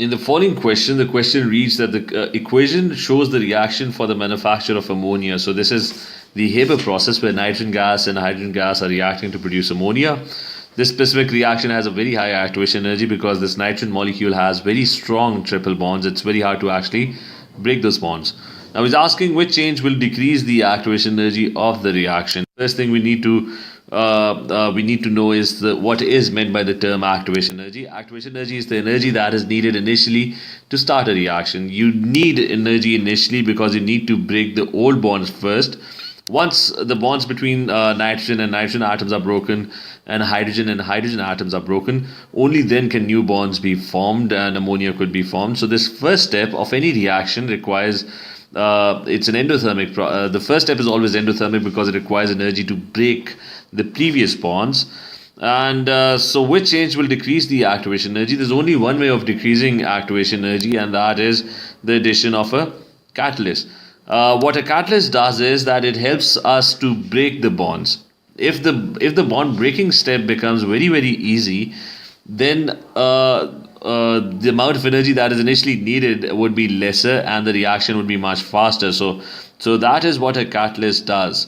In the following question, the question reads that the equation shows the reaction for the manufacture of ammonia. So this is the Haber process where nitrogen gas and hydrogen gas are reacting to produce ammonia. This specific reaction has a very high activation energy because this nitrogen molecule has very strong triple bonds. It's very hard to actually break those bonds. Now he's asking which change will decrease the activation energy of the reaction. First thing we need to know is what is meant by the term activation energy. Activation energy is the energy that is needed initially to start a reaction. You need energy initially because you need to break the old bonds first. Once the bonds between nitrogen and nitrogen atoms are broken and hydrogen atoms are broken, only then can new bonds be formed and ammonia could be formed. So this first step of any reaction requires it's an endothermic. The first step is always endothermic because it requires energy to break the previous bonds. And so which change will decrease the activation energy? There's only one way of decreasing activation energy, and that is the addition of a catalyst. What a catalyst does is that it helps us to break the bonds. If the bond breaking step becomes very easy, then the amount of energy that is initially needed would be lesser and the reaction would be much faster. So that is what a catalyst does.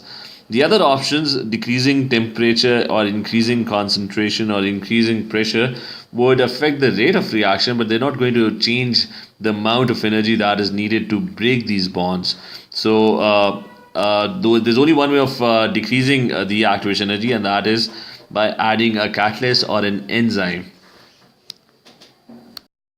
The other options, decreasing temperature or increasing concentration or increasing pressure, would affect the rate of reaction, but they're not going to change the amount of energy that is needed to break these bonds. So there's only one way of decreasing the activation energy, and that is by adding a catalyst or an enzyme.